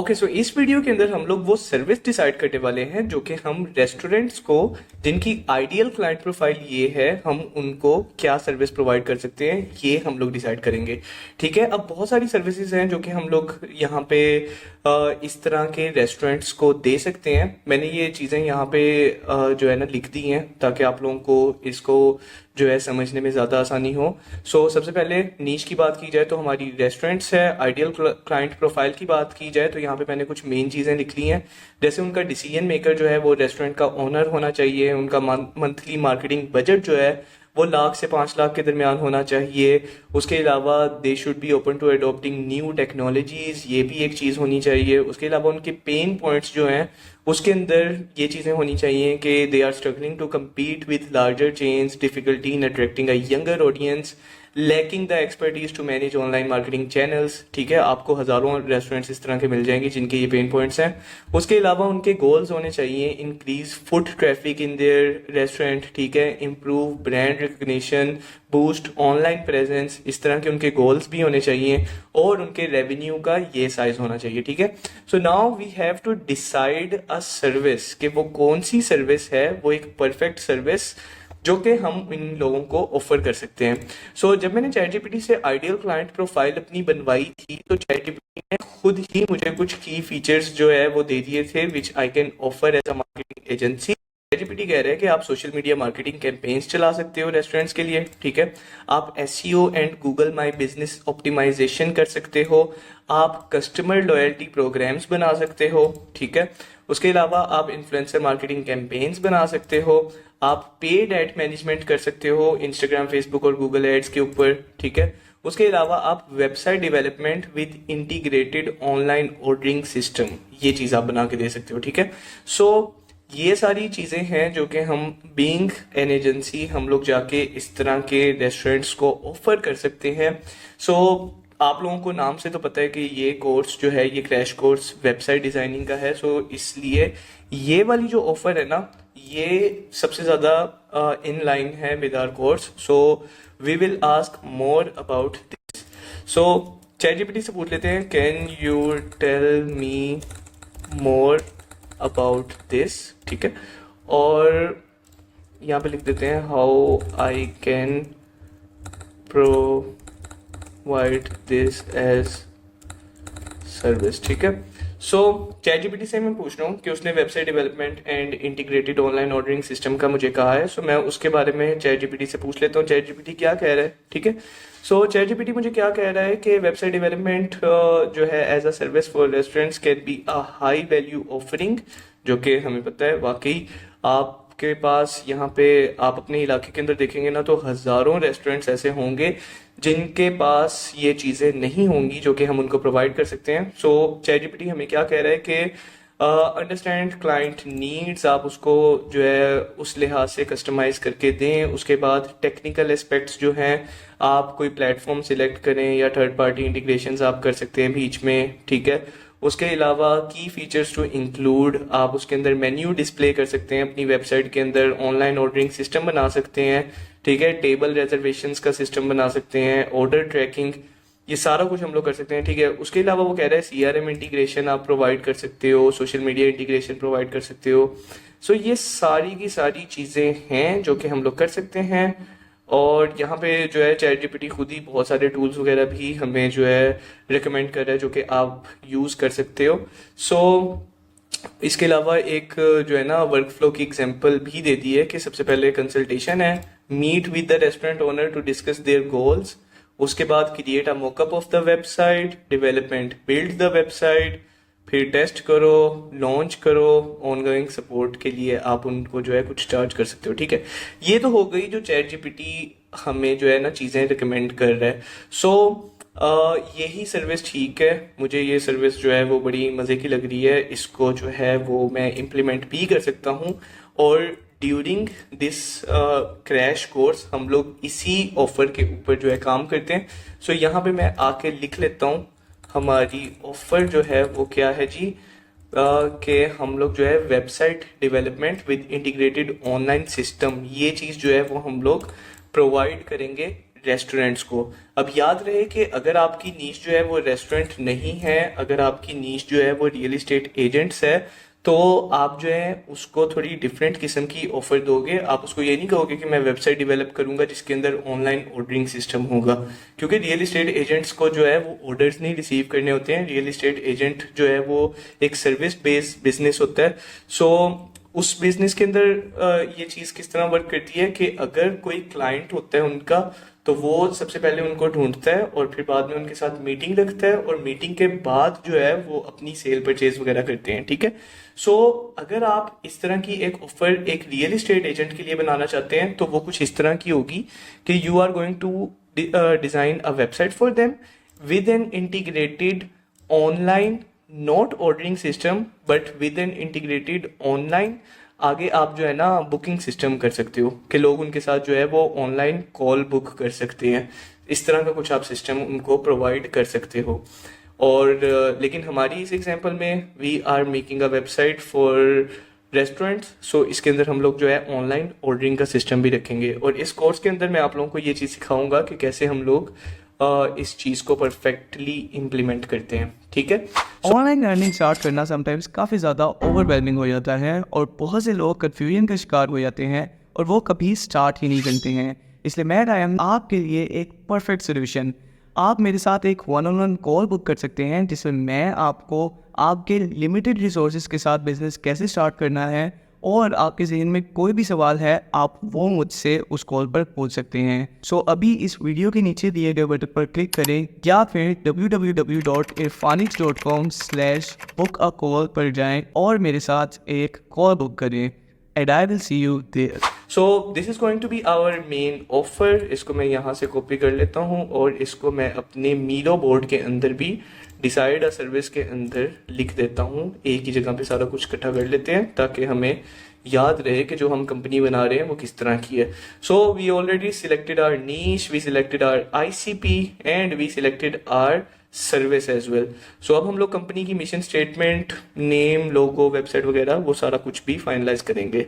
Okay so इस video के अंदर हम लोग वो सर्विस डिसाइड करने वाले हैं जो कि हम रेस्टोरेंट्स को जिनकी आइडियल क्लाइंट प्रोफाइल ये है हम उनको क्या सर्विस प्रोवाइड कर सकते हैं ये हम लोग डिसाइड करेंगे। ठीक है, अब बहुत सारी सर्विसेज हैं जो कि हम लोग यहाँ पे इस तरह के रेस्टोरेंट्स को दे सकते हैं। मैंने ये चीज़ें यहाँ पे जो है ना लिख दी हैं ताकि आप लोगों को इसको जो है समझने में ज़्यादा आसानी हो। सबसे पहले नीश की बात की जाए तो हमारी रेस्टोरेंट्स है। आइडियल क्लाइंट प्रोफाइल की बात की जाए तो यहाँ पे मैंने कुछ मेन चीज़ें लिख ली हैं, जैसे उनका डिसीजन मेकर जो है वो रेस्टोरेंट का ओनर होना चाहिए, उनका मंथली मार्केटिंग बजट जो है वो 1 लाख से 5 लाख के दरमियान होना चाहिए। उसके अलावा they should be open to adopting new technologies, ये भी एक चीज़ होनी चाहिए। उसके अलावा उनके पेन पॉइंट्स जो हैं उसके अंदर ये चीज़ें होनी चाहिए कि they are struggling to compete with larger chains, difficulty in attracting a younger audience, lacking the expertise to manage online marketing channels। ठीक है, आपको हज़ारों रेस्टोरेंट्स इस तरह के मिल जाएंगे जिनके ये पेन पॉइंट्स हैं। उसके अलावा उनके गोल्स होने चाहिए increase foot traffic in their restaurant, ठीक है, improve brand recognition, boost online presence, इस तरह के उनके गोल्स भी होने चाहिए और उनके रेवेन्यू का ये साइज होना चाहिए। ठीक है, so now we have to decide a service कि वो कौन सी सर्विस है, वो एक परफेक्ट सर्विस जो कि हम इन लोगों को ऑफर कर सकते हैं। जब मैंने चैट जीपीटी से आइडियल क्लाइंट प्रोफाइल अपनी बनवाई थी तो चैट जीपीटी ने खुद ही मुझे कुछ की फीचर्स जो है वो दे दिए थे which I can offer as a marketing agency. ChatGPT कह रहे हैं कि आप सोशल मीडिया मार्केटिंग कैंपेन्स चला सकते हो रेस्टोरेंट्स के लिए। ठीक है, आप SEO and Google my business optimisation कर सकते हो, आप कस्टमर लॉयल्टी प्रोग्राम्स बना सकते हो। ठीक है, उसके अलावा आप इन्फ्लुएंसर मार्केटिंग कैंपेन्स बना सकते हो, आप पेड एड मैनेजमेंट कर सकते हो इंस्टाग्राम, फेसबुक और गूगल एड्स के ऊपर। ठीक है, उसके अलावा आप website development with integrated online ordering system, ये चीज़ आप बना के दे सकते हो। ठीक है, ये सारी चीज़ें हैं जो कि हम बीइंग एन एजेंसी हम लोग जाके इस तरह के रेस्टोरेंट्स को ऑफर कर सकते हैं। आप लोगों को नाम से तो पता है कि ये कोर्स जो है ये क्रैश कोर्स वेबसाइट डिज़ाइनिंग का है। इसलिए ये वाली जो ऑफर है ना ये सबसे ज़्यादा इन लाइन है with our course. We will ask more about this. Chat GPT से पूछ लेते हैं, can you tell me more about this. ठीक है, और यहाँ पे लिख देते हैं how I can provide this as service. ठीक है, चैट जीपीटी से मैं पूछ रहा हूँ कि उसने website development and integrated online ordering system का मुझे कहा है। मैं उसके बारे में चैट जीपीटी से पूछ लेता हूँ चैट जीपीटी क्या कह रहा है। ठीक है, चैट जीपीटी मुझे क्या कह रहा है कि वेबसाइट डेवलपमेंट जो है as a service for restaurants can be a high value offering, जो कि हमें पता है वाकई आपके पास यहाँ पे आप अपने इलाके के अंदर देखेंगे ना तो हज़ारों रेस्टोरेंट्स ऐसे होंगे जिनके पास ये चीज़ें नहीं होंगी जो कि हम उनको प्रोवाइड कर सकते हैं। चैट जीपीटी हमें क्या कह रहा है कि अंडरस्टैंड क्लाइंट नीड्स, आप उसको जो है उस लिहाज से कस्टमाइज करके दें। उसके बाद टेक्निकल एस्पेक्ट्स जो हैं आप कोई प्लेटफॉर्म सिलेक्ट करें या थर्ड पार्टी इंटीग्रेशंस आप कर सकते हैं बीच में। ठीक है, उसके अलावा की फीचर्स टू इंक्लूड, आप उसके अंदर मेन्यू डिस्प्ले कर सकते हैं अपनी वेबसाइट के अंदर, ऑनलाइन ऑर्डरिंग सिस्टम बना सकते हैं। ठीक है, टेबल रिजर्वेशंस का सिस्टम बना सकते हैं, ऑर्डर ट्रैकिंग, ये सारा कुछ हम लोग कर सकते हैं। ठीक है, उसके अलावा वो कह रहा है सीआरएम इंटीग्रेशन आप प्रोवाइड कर सकते हो, सोशल मीडिया इंटीग्रेशन प्रोवाइड कर सकते हो। ये सारी की सारी चीज़ें हैं जो कि हम लोग कर सकते हैं। और यहाँ पे जो है चैट जीपीटी खुद ही बहुत सारे टूल्स वगैरह भी हमें जो है रिकमेंड कर रहा है जो कि आप यूज़ कर सकते हो। इसके अलावा एक जो है ना वर्क फ्लो की एग्जांपल भी दे दी है कि सबसे पहले कंसल्टेशन है, meet with the restaurant owner to discuss their goals. उसके बाद create a mockup of the website, development build the website, फिर टेस्ट करो, लॉन्च करो, ऑनगोइंग सपोर्ट के लिए आप उनको जो है कुछ चार्ज कर सकते हो। ठीक है, ये तो हो गई जो चैट जीपीटी हमें जो है ना चीज़ें रिकमेंड कर रहा है। यही सर्विस ठीक है, मुझे ये सर्विस जो है वो बड़ी मज़े की लग रही है, इसको जो है वो मैं इम्प्लीमेंट भी कर सकता हूँ। और ड्यूरिंग दिस क्रैश कोर्स हम लोग इसी ऑफर के ऊपर जो है काम करते हैं। यहाँ पे मैं आके लिख लेता हूँ हमारी ऑफर जो है वो क्या है जी, कि हम लोग जो है website development with integrated online system, ये चीज़ जो है वो हम लोग प्रोवाइड करेंगे रेस्टोरेंट्स को। अब याद रहे कि अगर आपकी नीश जो है वो रेस्टोरेंट नहीं है, अगर आपकी नीश जो है वो रियल एस्टेट एजेंट्स है, तो आप जो है उसको थोड़ी डिफरेंट किस्म की ऑफर दोगे। आप उसको ये नहीं कहोगे कि मैं वेबसाइट डेवलप करूंगा जिसके अंदर ऑनलाइन ऑर्डरिंग सिस्टम होगा, क्योंकि रियल एस्टेट एजेंट्स को जो है वो ऑर्डर्स नहीं रिसीव करने होते हैं। रियल एस्टेट एजेंट जो है वो एक सर्विस बेस्ड बिजनेस होता है। सो उस बिजनेस के अंदर ये चीज किस तरह वर्क करती है कि अगर कोई क्लाइंट होता है उनका, तो वो सबसे पहले उनको ढूंढता है और फिर बाद में उनके साथ मीटिंग रखता है, और मीटिंग के बाद जो है वो अपनी सेल परचेज वगैरह करते हैं। ठीक है। सो अगर आप इस तरह की एक ऑफर एक रियल एस्टेट एजेंट के लिए बनाना चाहते हैं, तो वो कुछ इस तरह की होगी कि you are going to design a website for them with an integrated online not ordering system but with an integrated online. आगे आप जो है ना बुकिंग सिस्टम कर सकते हो कि लोग उनके साथ जो है वो ऑनलाइन कॉल बुक कर सकते हैं। इस तरह का कुछ आप सिस्टम उनको प्रोवाइड कर सकते हो। और लेकिन हमारी इस एग्जांपल में we are making a website for restaurants, so इसके अंदर हम लोग जो है ऑनलाइन ऑर्डरिंग का सिस्टम भी रखेंगे। और इस कोर्स के अंदर मैं आप लोगों को ये चीज़ सिखाऊंगा कि कैसे हम लोग इस चीज़ को परफेक्टली इम्प्लीमेंट करते हैं। ठीक है। ऑनलाइन लर्निंग स्टार्ट करना समटाइम्स काफ़ी ज़्यादा ओवरवेलमिंग हो जाता है और बहुत से लोग कन्फ्यूजन का शिकार हो जाते हैं और वो कभी स्टार्ट ही नहीं करते हैं। इसलिए मैं आया हूं आपके लिए एक परफेक्ट सोल्यूशन। आप मेरे साथ एक one on one call book कर सकते हैं जिसमें मैं आपको आपके लिमिटेड रिसोर्सेज के साथ बिजनेस कैसे स्टार्ट करना है, और आपके जहन में कोई भी सवाल है आप वो मुझसे उस कॉल पर पूछ सकते हैं। सो अभी इस वीडियो के नीचे दिए गए बटन पर क्लिक करें या फिर www.irfanix.com/book-a-call पर जाएं और मेरे साथ एक कॉल बुक करें। And I will see you there. So this is going to be our main offer. इसको मैं यहाँ से कॉपी कर लेता हूँ और इसको मैं अपने मीलो बोर्ड के अंदर भी डिसाइड अ सर्विस के अंदर लिख देता हूँ। एक ही जगह पे सारा कुछ इकट्ठा कर लेते हैं ताकि हमें याद रहे कि जो हम कंपनी बना रहे हैं वो किस तरह की है। So we already selected our niche, we selected our ICP and we selected our service as well. So अब हम लोग कंपनी की mission statement, name, logo, website वगैरह वो सारा कुछ भी फाइनलाइज करेंगे।